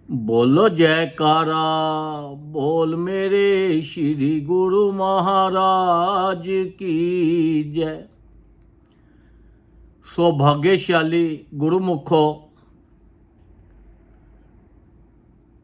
बोलो जयकारा, बोल मेरे श्री गुरु महाराज की जय। सौभाग्यशाली गुरुमुखो,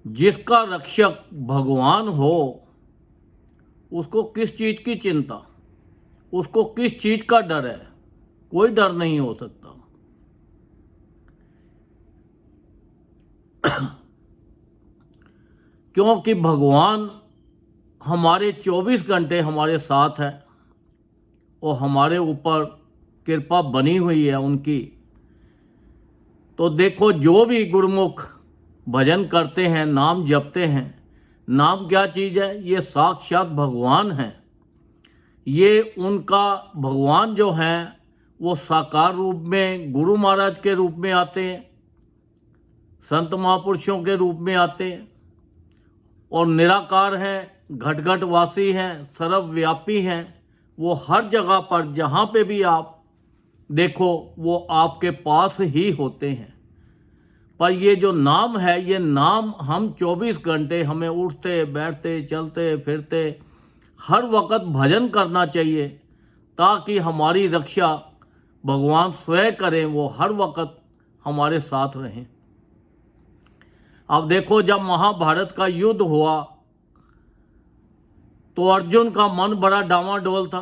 जिसका रक्षक भगवान हो उसको किस चीज की चिंता, उसको किस चीज का डर है? कोई डर नहीं हो सकता। क्योंकि भगवान हमारे 24 घंटे हमारे साथ है और हमारे ऊपर कृपा बनी हुई है उनकी। तो देखो, जो भी गुरुमुख भजन करते हैं, नाम जपते हैं, नाम क्या चीज़ है? ये साक्षात भगवान है। ये उनका भगवान जो हैं वो साकार रूप में गुरु महाराज के रूप में आते हैं, संत महापुरुषों के रूप में आते हैं और निराकार हैं, घट घट वासी हैं, सर्वव्यापी हैं। वो हर जगह पर जहाँ पे भी आप देखो वो आपके पास ही होते हैं। पर ये जो नाम है, ये नाम हम 24 घंटे हमें उठते बैठते चलते फिरते हर वक्त भजन करना चाहिए, ताकि हमारी रक्षा भगवान स्वयं करें, वो हर वक्त हमारे साथ रहें। अब देखो, जब महाभारत का युद्ध हुआ तो अर्जुन का मन बड़ा डावाडोल था।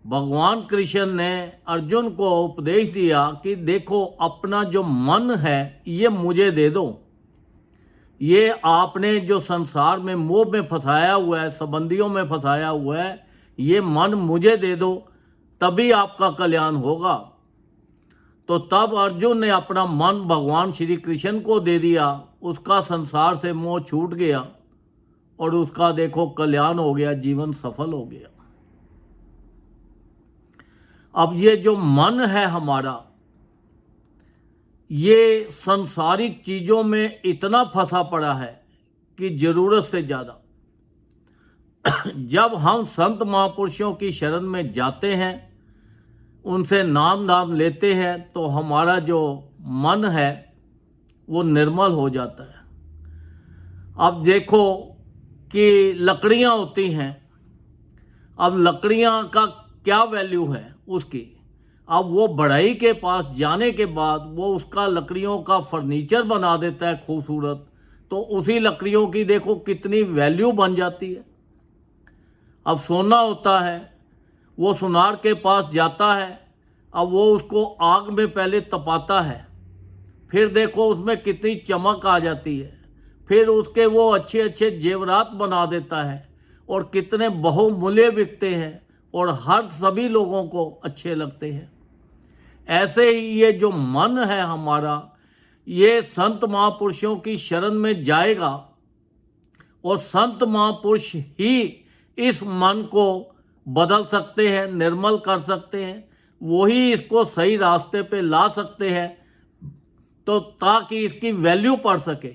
भगवान कृष्ण ने अर्जुन को उपदेश दिया कि देखो, अपना जो मन है ये मुझे दे दो। ये आपने जो संसार में मोह में फंसाया हुआ है, संबंधियों में फंसाया हुआ है, ये मन मुझे दे दो, तभी आपका कल्याण होगा। तो तब अर्जुन ने अपना मन भगवान श्री कृष्ण को दे दिया, उसका संसार से मोह छूट गया और उसका देखो कल्याण हो गया, जीवन सफल हो गया। अब ये जो मन है हमारा, ये सांसारिक चीज़ों में इतना फंसा पड़ा है कि ज़रूरत से ज़्यादा। जब हम संत महापुरुषों की शरण में जाते हैं, उनसे नाम लेते हैं, तो हमारा जो मन है वो निर्मल हो जाता है। अब देखो कि लकड़ियाँ होती हैं, अब लकड़ियाँ का क्या वैल्यू है उसकी? अब वो बढ़ई के पास जाने के बाद वो उसका लकड़ियों का फर्नीचर बना देता है खूबसूरत, तो उसी लकड़ियों की देखो कितनी वैल्यू बन जाती है। अब सोना होता है, वो सुनार के पास जाता है, अब वो उसको आग में पहले तपाता है, फिर देखो उसमें कितनी चमक आ जाती है, फिर उसके वो अच्छे अच्छे जेवरात बना देता है और कितने बहुमूल्य बिकते हैं और हर सभी लोगों को अच्छे लगते हैं। ऐसे ही ये जो मन है हमारा, ये संत महापुरुषों की शरण में जाएगा और संत महापुरुष ही इस मन को बदल सकते हैं, निर्मल कर सकते हैं, वही इसको सही रास्ते पे ला सकते हैं, तो ताकि इसकी वैल्यू बढ़ सके,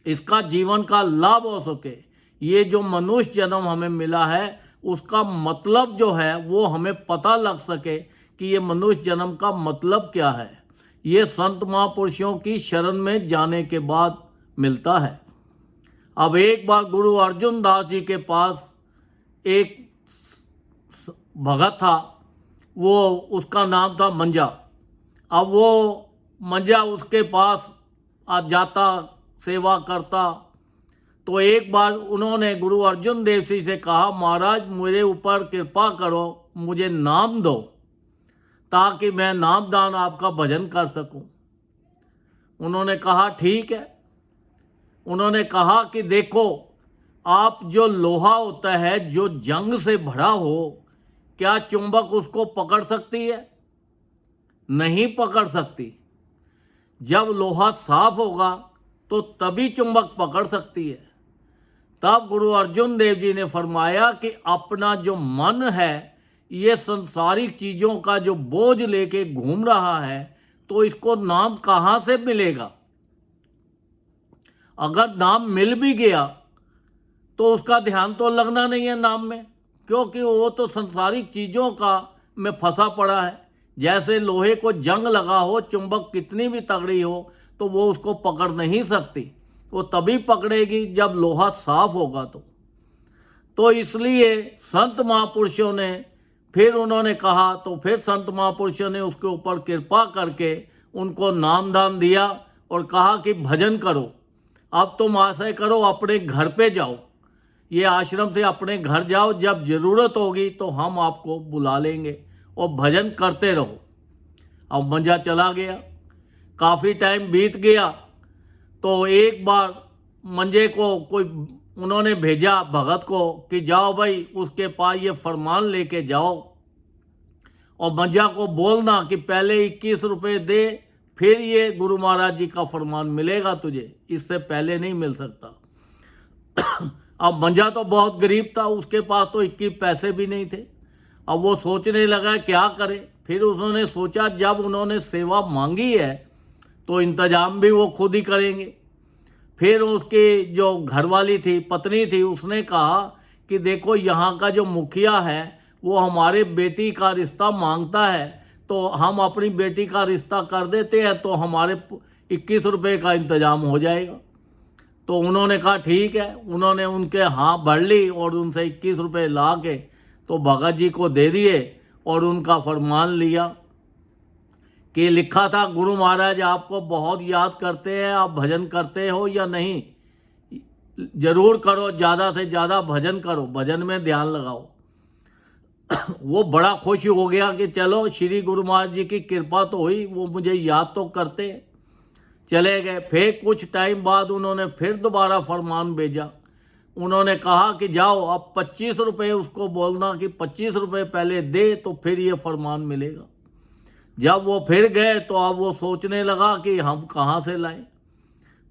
इसका जीवन का लाभ हो सके। ये जो मनुष्य जन्म हमें मिला है, उसका मतलब जो है वो हमें पता लग सके कि ये मनुष्य जन्म का मतलब क्या है। ये संत महापुरुषों की शरण में जाने के बाद मिलता है। अब एक बार गुरु अर्जुन दास जी के पास एक भगत था, वो उसका नाम था मंजा। अब वो मंजा उसके पास आ जाता, सेवा करता। तो एक बार उन्होंने गुरु अर्जुन देव जी से कहा, महाराज मेरे ऊपर कृपा करो, मुझे नाम दो ताकि मैं नामदान आपका भजन कर सकूं। उन्होंने कहा ठीक है। उन्होंने कहा कि देखो, आप जो लोहा होता है जो जंग से भरा हो, क्या चुंबक उसको पकड़ सकती है? नहीं पकड़ सकती। जब लोहा साफ होगा तो तभी चुंबक पकड़ सकती है। तब गुरु अर्जुन देव जी ने फरमाया कि अपना जो मन है, ये संसारिक चीज़ों का जो बोझ लेके घूम रहा है, तो इसको नाम कहाँ से मिलेगा? अगर नाम मिल भी गया तो उसका ध्यान तो लगना नहीं है नाम में, क्योंकि वो तो संसारिक चीज़ों का में फंसा पड़ा है। जैसे लोहे को जंग लगा हो, चुंबक कितनी भी तगड़ी हो, तो वो उसको पकड़ नहीं सकती। वो तभी पकड़ेगी जब लोहा साफ होगा। तो इसलिए संत महापुरुषों ने फिर उन्होंने कहा, तो फिर संत महापुरुषों ने उसके ऊपर कृपा करके उनको नाम दान दिया और कहा कि भजन करो, अब तुम आशय करो अपने घर पे जाओ, ये आश्रम से अपने घर जाओ, जब ज़रूरत होगी तो हम आपको बुला लेंगे और भजन करते रहो। अब मंजा चला गया। काफ़ी टाइम बीत गया तो एक बार मंजे को कोई उन्होंने भेजा भगत को कि जाओ भाई उसके पास ये फरमान लेके जाओ और मंजा को बोलना कि पहले 21 रुपये दे, फिर ये गुरु महाराज जी का फरमान मिलेगा तुझे, इससे पहले नहीं मिल सकता। अब मंजा तो बहुत गरीब था, उसके पास तो 21 पैसे भी नहीं थे। अब वो सोचने लगा क्या करे। फिर उन्होंने सोचा जब उन्होंने सेवा मांगी है तो इंतजाम भी वो खुद ही करेंगे। फिर उसकी जो घरवाली थी, पत्नी थी, उसने कहा कि देखो यहाँ का जो मुखिया है वो हमारे बेटी का रिश्ता मांगता है, तो हम अपनी बेटी का रिश्ता कर देते हैं तो हमारे 21 रुपये का इंतजाम हो जाएगा। तो उन्होंने कहा ठीक है। उन्होंने उनके हाँ भर ली और उनसे 21 रुपये ला के तो भगत जी को दे दिए और उनका फरमान लिया कि लिखा था गुरु महाराज आपको बहुत याद करते हैं, आप भजन करते हो या नहीं, जरूर करो, ज़्यादा से ज़्यादा भजन करो, भजन में ध्यान लगाओ। वो बड़ा खुश हो गया कि चलो श्री गुरु महाराज जी की कृपा तो हुई, वो मुझे याद तो करते। चले गए। फिर कुछ टाइम बाद उन्होंने फिर दोबारा फरमान भेजा। उन्होंने कहा कि जाओ अब 25 रुपये उसको बोलना कि 25 रुपये पहले दे तो फिर ये फरमान मिलेगा। जब वो फिर गए तो अब वो सोचने लगा कि हम कहाँ से लाएं।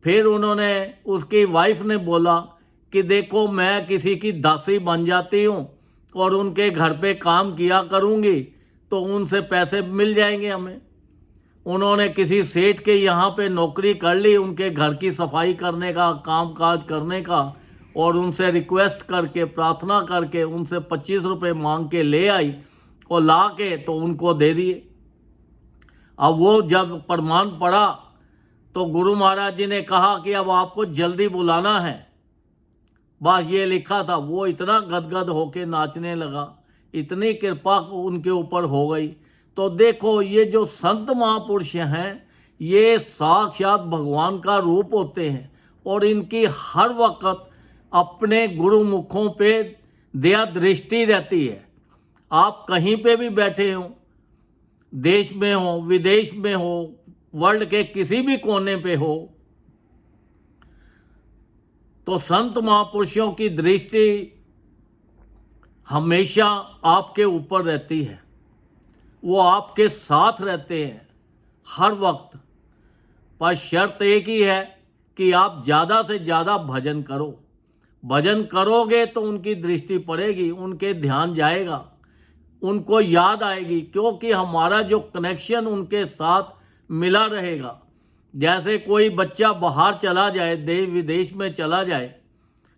फिर उन्होंने, उसकी वाइफ ने बोला कि देखो मैं किसी की दासी बन जाती हूँ और उनके घर पे काम किया करूँगी तो उनसे पैसे मिल जाएंगे हमें। उन्होंने किसी सेठ के यहाँ पे नौकरी कर ली, उनके घर की सफाई करने का, काम काज करने का, और उनसे रिक्वेस्ट करके, प्रार्थना करके उनसे 25 रुपये मांग के ले आई और ला के तो उनको दे दिए। अब वो जब फरमान पड़ा तो गुरु महाराज जी ने कहा कि अब आपको जल्दी बुलाना है, बस ये लिखा था। वो इतना गदगद होके नाचने लगा, इतनी कृपा उनके ऊपर हो गई। तो देखो ये जो संत महापुरुष हैं ये साक्षात भगवान का रूप होते हैं और इनकी हर वक्त अपने गुरुमुखों पे दया दृष्टि रहती है। आप कहीं पे भी बैठे हो, देश में हो, विदेश में हो, वर्ल्ड के किसी भी कोने पे हो, तो संत महापुरुषों की दृष्टि हमेशा आपके ऊपर रहती है। वो आपके साथ रहते हैं हर वक्त। पर शर्त एक ही है कि आप ज़्यादा से ज़्यादा भजन करो। भजन करोगे तो उनकी दृष्टि पड़ेगी, उनके ध्यान जाएगा, उनको याद आएगी, क्योंकि हमारा जो कनेक्शन उनके साथ मिला रहेगा। जैसे कोई बच्चा बाहर चला जाए, देश विदेश में चला जाए,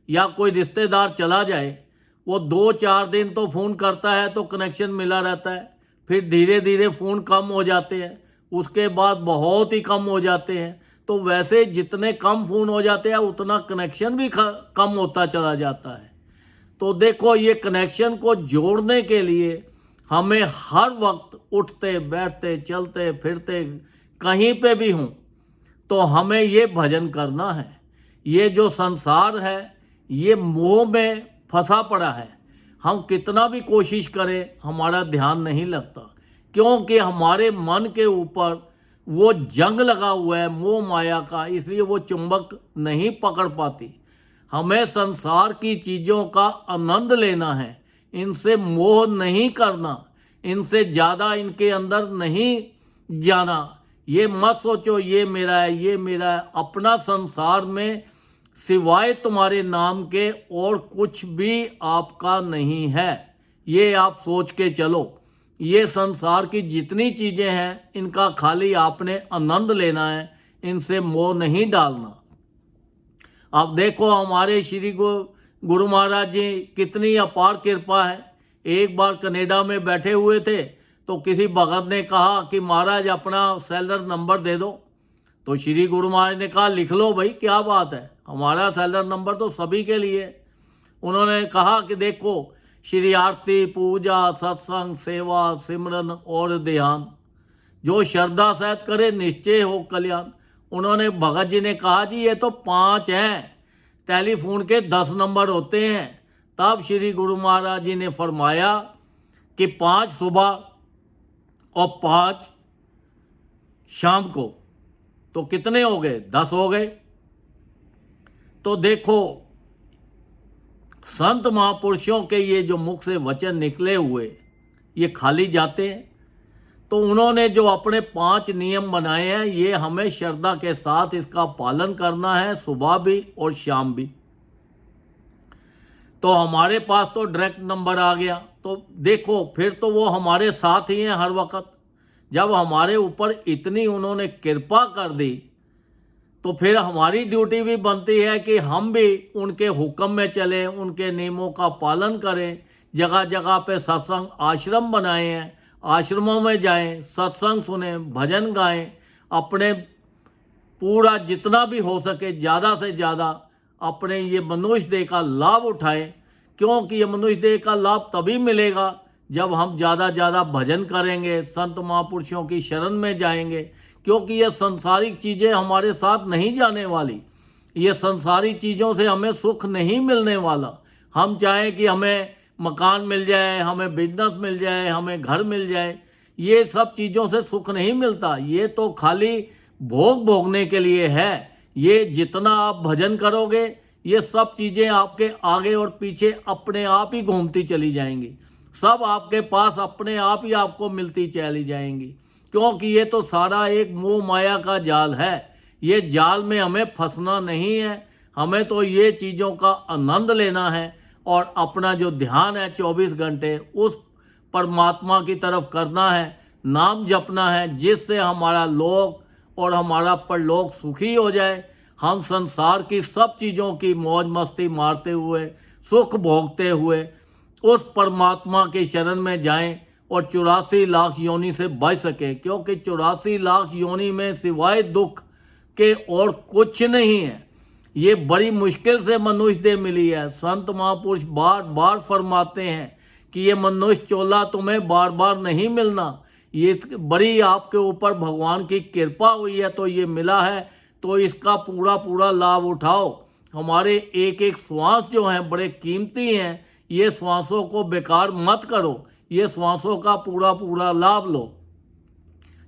या कोई रिश्तेदार चला जाए, वो 2-4 दिन तो फ़ोन करता है तो कनेक्शन मिला रहता है, फिर धीरे धीरे फ़ोन कम हो जाते हैं, उसके बाद बहुत ही कम हो जाते हैं। तो वैसे जितने कम फ़ोन हो जाते हैं उतना कनेक्शन भी कम होता चला जाता है। तो देखो ये कनेक्शन को जोड़ने के लिए हमें हर वक्त उठते बैठते चलते फिरते कहीं पे भी हों तो हमें ये भजन करना है। ये जो संसार है ये मोह में फंसा पड़ा है। हम कितना भी कोशिश करें हमारा ध्यान नहीं लगता, क्योंकि हमारे मन के ऊपर वो जंग लगा हुआ है मोह माया का, इसलिए वो चुंबक नहीं पकड़ पाती। हमें संसार की चीज़ों का आनंद लेना है, इनसे मोह नहीं करना, इनसे ज़्यादा इनके अंदर नहीं जाना। ये मत सोचो ये मेरा है, ये मेरा है। अपना संसार में सिवाय तुम्हारे नाम के और कुछ भी आपका नहीं है, ये आप सोच के चलो। ये संसार की जितनी चीज़ें हैं इनका खाली आपने आनंद लेना है, इनसे मोह नहीं डालना। अब देखो हमारे श्री गुरु महाराज जी कितनी अपार कृपा है। एक बार कनाडा में बैठे हुए थे तो किसी भगत ने कहा कि महाराज अपना सेलर नंबर दे दो। तो श्री गुरु महाराज ने कहा लिख लो भाई, क्या बात है, हमारा सेलर नंबर तो सभी के लिए। उन्होंने कहा कि देखो, श्री आरती, पूजा, सत्संग, सेवा, सिमरन और ध्यान, जो श्रद्धा सहित करे निश्चय हो कल्याण। उन्होंने भगत जी ने कहा जी ये तो 5 हैं, टेलीफोन के 10 नंबर होते हैं। तब श्री गुरु महाराज जी ने फरमाया कि 5 सुबह और 5 शाम को, तो कितने हो गए, 10 हो गए। तो देखो, संत महापुरुषों के ये जो मुख से वचन निकले हुए ये खाली जाते हैं। तो उन्होंने जो अपने 5 नियम बनाए हैं, ये हमें श्रद्धा के साथ इसका पालन करना है, सुबह भी और शाम भी। तो हमारे पास तो डायरेक्ट नंबर आ गया, तो देखो फिर तो वो हमारे साथ ही हैं हर वक्त। जब हमारे ऊपर इतनी उन्होंने कृपा कर दी, तो फिर हमारी ड्यूटी भी बनती है कि हम भी उनके हुक्म में चलें, उनके नियमों का पालन करें। जगह जगह पे सत्संग आश्रम बनाए हैं, आश्रमों में जाएं, सत्संग सुने, भजन गाएं, अपने पूरा जितना भी हो सके ज़्यादा से ज़्यादा अपने ये मनुष्य देह का लाभ उठाएं। क्योंकि ये मनुष्य देह का लाभ तभी मिलेगा जब हम ज़्यादा भजन करेंगे, संत महापुरुषों की शरण में जाएंगे। क्योंकि ये संसारिक चीज़ें हमारे साथ नहीं जाने वाली, ये संसारी चीज़ों से हमें सुख नहीं मिलने वाला। हम चाहें कि हमें मकान मिल जाए, हमें बिजनेस मिल जाए, हमें घर मिल जाए, ये सब चीज़ों से सुख नहीं मिलता। ये तो खाली भोग भोगने के लिए है। ये जितना आप भजन करोगे, ये सब चीज़ें आपके आगे और पीछे अपने आप ही घूमती चली जाएंगी, सब आपके पास अपने आप ही आपको मिलती चली जाएंगी। क्योंकि ये तो सारा एक मोह माया का जाल है। ये जाल में हमें फंसना नहीं है, हमें तो ये चीज़ों का आनंद लेना है और अपना जो ध्यान है 24 घंटे उस परमात्मा की तरफ करना है, नाम जपना है, जिससे हमारा लोक और हमारा परलोक सुखी हो जाए। हम संसार की सब चीज़ों की मौज मस्ती मारते हुए, सुख भोगते हुए उस परमात्मा की शरण में जाएं और 84 लाख योनि से बच सके। क्योंकि 84 लाख योनि में सिवाय दुख के और कुछ नहीं है। ये बड़ी मुश्किल से मनुष्य देह मिली है। संत महापुरुष बार बार फरमाते हैं कि ये मनुष्य चोला तुम्हें बार बार नहीं मिलना, ये बड़ी आपके ऊपर भगवान की कृपा हुई है तो ये मिला है, तो इसका पूरा लाभ उठाओ। हमारे एक एक श्वास जो हैं बड़े कीमती हैं, ये श्वासों को बेकार मत करो, ये श्वासों का पूरा लाभ लो।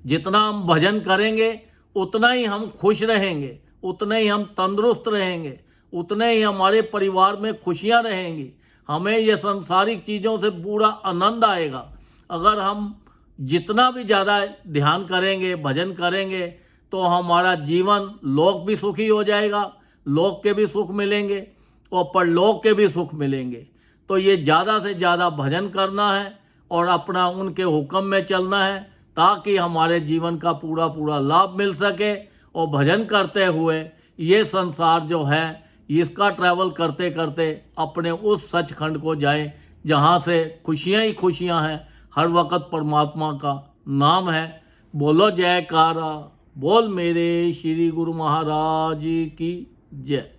जितना हम भजन करेंगे उतना ही हम खुश रहेंगे, उतने ही हम तंदुरुस्त रहेंगे, उतने ही हमारे परिवार में खुशियां रहेंगी। हमें ये सांसारिक चीज़ों से पूरा आनंद आएगा। अगर हम जितना भी ज़्यादा ध्यान करेंगे, भजन करेंगे, तो हमारा जीवन लोक भी सुखी हो जाएगा, लोक के भी सुख मिलेंगे और परलोक के भी सुख मिलेंगे। तो ये ज़्यादा से ज़्यादा भजन करना है और अपना उनके हुक्म में चलना है, ताकि हमारे जीवन का पूरा लाभ मिल सके। और भजन करते हुए ये संसार जो है इसका ट्रैवल करते करते अपने उस सचखंड को जाएं, जहाँ से खुशियाँ ही खुशियाँ हैं, हर वक्त परमात्मा का नाम है। बोलो जयकारा, बोल मेरे श्री गुरु महाराज की जय।